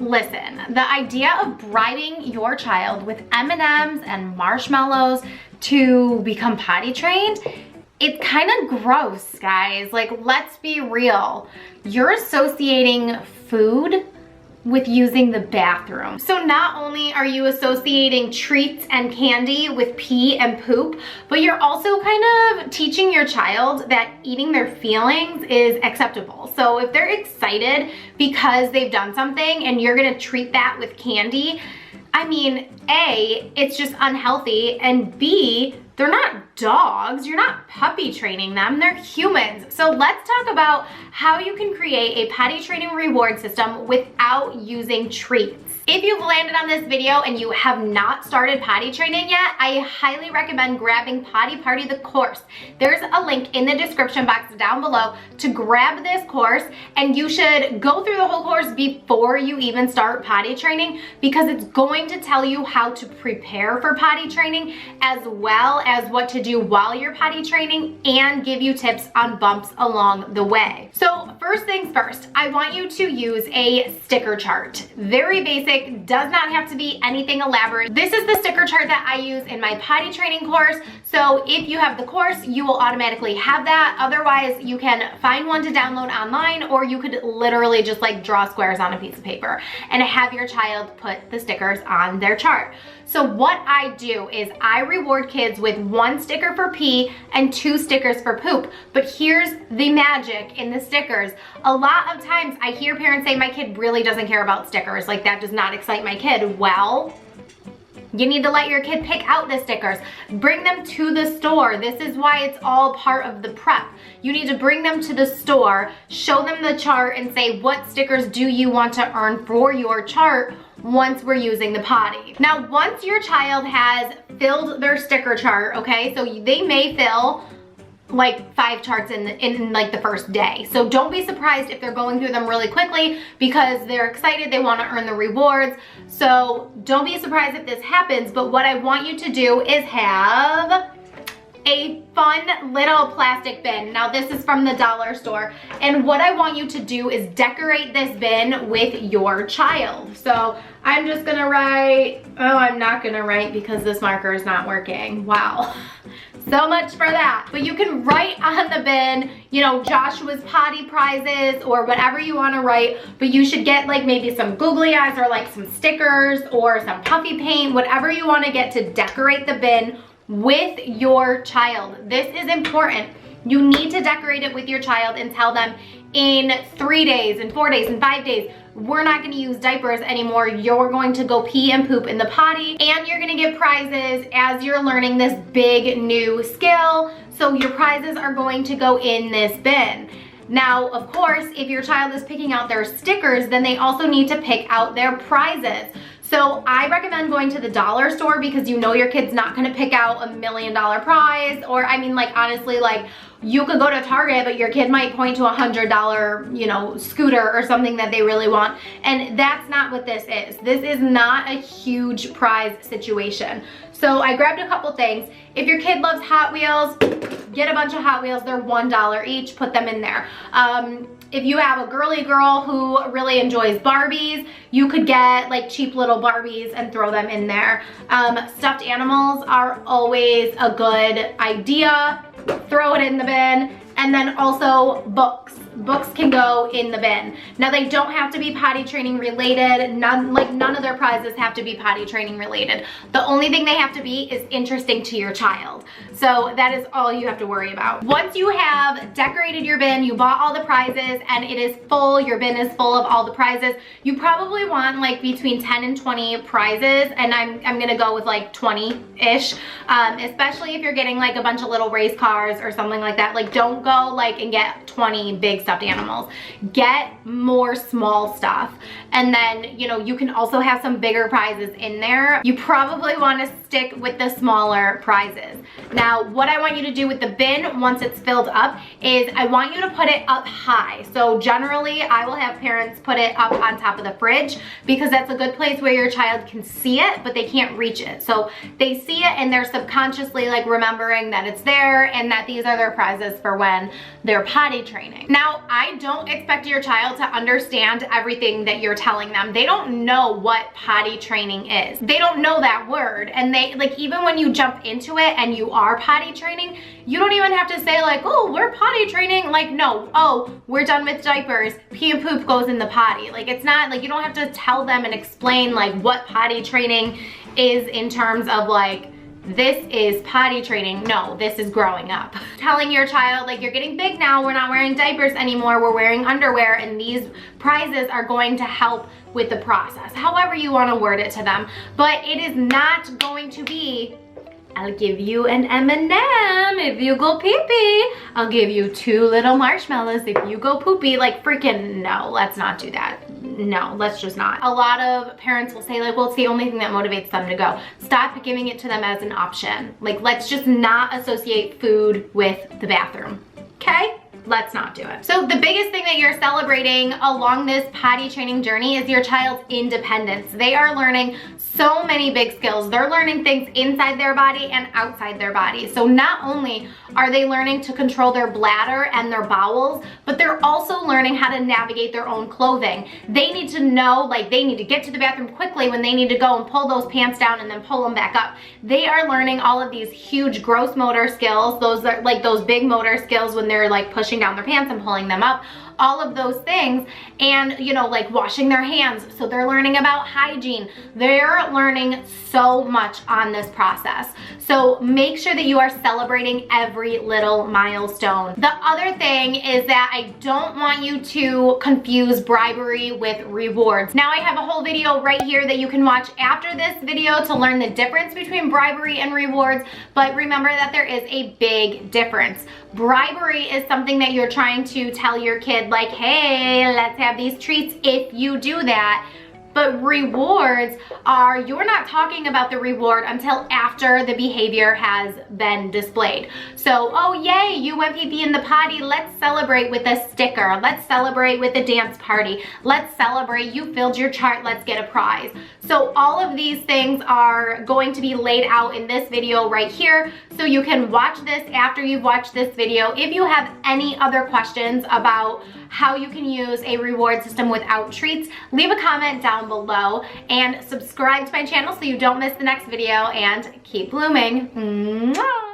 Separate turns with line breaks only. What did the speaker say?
listen, the idea of bribing your child with M&Ms and marshmallows to become potty trained, it's kind of gross, guys. Like, let's be real. You're associating food with using the bathroom. So not only are you associating treats and candy with pee and poop, but you're also kind of teaching your child that eating their feelings is acceptable. So if they're excited because they've done something and you're gonna treat that with candy, I mean, A, it's just unhealthy, and B, they're not dogs. You're not puppy training them. They're humans. So let's talk about how you can create a potty training reward system without using treats. If you've landed on this video and you have not started potty training yet, I highly recommend grabbing Potty Party the course. There's a link in the description box down below to grab this course, and you should go through the whole course before you even start potty training, because it's going to tell you how to prepare for potty training as well as what to do while you're potty training, and give you tips on bumps along the way. So first things first, I want you to use a sticker chart. Very basic. Does not have to be anything elaborate. This is the sticker chart that I use in my potty training course. So if you have the course, you will automatically have that. Otherwise, you can find one to download online, or you could literally just like draw squares on a piece of paper and have your child put the stickers on their chart. So what I do is I reward kids with 1 sticker for pee and 2 stickers for poop. But here's the magic in the stickers. A lot of times I hear parents say, my kid really doesn't care about stickers. Like, that does not excite my kid. Well, you need to let your kid pick out the stickers. Bring them to the store. This is why it's all part of the prep. You need to bring them to the store, show them the chart, and say, what stickers do you want to earn for your chart once we're using the potty. Now, once your child has filled their sticker chart, okay, so they may fill like 5 charts in like the first day. So don't be surprised if they're going through them really quickly, because they're excited, they want to earn the rewards. So don't be surprised if this happens, but what I want you to do is have a fun little plastic bin. Now, this is from the dollar store, and what I want you to do is decorate this bin with your child. So I'm just gonna write, oh, I'm not gonna write because this marker is not working. Wow. So much for that. But you can write on the bin, you know, Joshua's potty prizes or whatever you want to write, but you should get like maybe some googly eyes or like some stickers or some puffy paint, whatever you want to get to decorate the bin with your child. This is important. You need to decorate it with your child and tell them in 3 days, in 4 days, in 5 days, we're not going to use diapers anymore. You're going to go pee and poop in the potty, and you're going to get prizes as you're learning this big new skill. So your prizes are going to go in this bin. Now, of course, if your child is picking out their stickers, then they also need to pick out their prizes. So I recommend going to the dollar store, because you know your kid's not gonna pick out $1 million prize, or I mean, like, honestly, like, you could go to Target, but your kid might point to $100, you know, scooter or something that they really want. And that's not what this is. This is not a huge prize situation. So I grabbed a couple things. If your kid loves Hot Wheels, get a bunch of Hot Wheels. They're $1 each, put them in there. If you have a girly girl who really enjoys Barbies, you could get like cheap little Barbies and throw them in there. Stuffed animals are always a good idea. Throw it in the bin. And then also books. Books can go in the bin. Now, they don't have to be potty training related. None of their prizes have to be potty training related. The only thing they have to be is interesting to your child. So that is all you have to worry about. Once you have decorated your bin, you bought all the prizes, and it is full, your bin is full of all the prizes, you probably want like between 10 and 20 prizes, and I'm gonna go with like 20-ish, especially if you're getting like a bunch of little race cars or something like that. Like, don't go like and get 20 big stuffed animals. Get more small stuff. And then, you know, you can also have some bigger prizes in there. You probably want to stick with the smaller prizes. Now, what I want you to do with the bin once it's filled up is I want you to put it up high. So generally, I will have parents put it up on top of the fridge because that's a good place where your child can see it, but they can't reach it. So they see it and they're subconsciously like remembering that it's there and that these are their prizes for when they're potty training. Now, I don't expect your child to understand everything that you're telling them. They don't know what potty training is. They don't know that word. And they, like, even when you jump into it and you are potty training, you don't even have to say like, oh, we're potty training. Like, no, oh, we're done with diapers. Pee and poop goes in the potty. Like, it's not like you don't have to tell them and explain like what potty training is in terms of like, this is potty training. No, this is growing up. Telling your child like, you're getting big now, we're not wearing diapers anymore, we're wearing underwear, and these prizes are going to help with the process. However you want to word it to them, but it is not going to be, I'll give you an M&M if you go pee-pee. I'll give you 2 little marshmallows if you go poopy. Like, freaking no, let's not do that. No, let's just not. A lot of parents will say like, well, it's the only thing that motivates them to go. Stop giving it to them as an option. Like, let's just not associate food with the bathroom, okay? Let's not do it. So the biggest thing that you're celebrating along this potty training journey is your child's independence. They are learning so many big skills. They're learning things inside their body and outside their body. So not only are they learning to control their bladder and their bowels, but they're also learning how to navigate their own clothing. They need to know, like, they need to get to the bathroom quickly when they need to go and pull those pants down and then pull them back up. They are learning all of these huge gross motor skills. Those are like those big motor skills when they're like pushing down their pants and pulling them up, all of those things, and you know, like washing their hands. So they're learning about hygiene. They're learning so much on this process. So make sure that you are celebrating every little milestone. The other thing is that I don't want you to confuse bribery with rewards. Now I have a whole video right here that you can watch after this video to learn the difference between bribery and rewards, but remember that there is a big difference. Bribery is something that you're trying to tell your kid like, hey, let's have these treats if you do that. But rewards are, you're not talking about the reward until after the behavior has been displayed. So, oh yay, you went pee-pee in the potty, let's celebrate with a sticker. Let's celebrate with a dance party. Let's celebrate, you filled your chart, let's get a prize. So all of these things are going to be laid out in this video right here. So you can watch this after you've watched this video. If you have any other questions about how you can use a reward system without treats, leave a comment down below and subscribe to my channel so you don't miss the next video, and keep blooming. Mwah!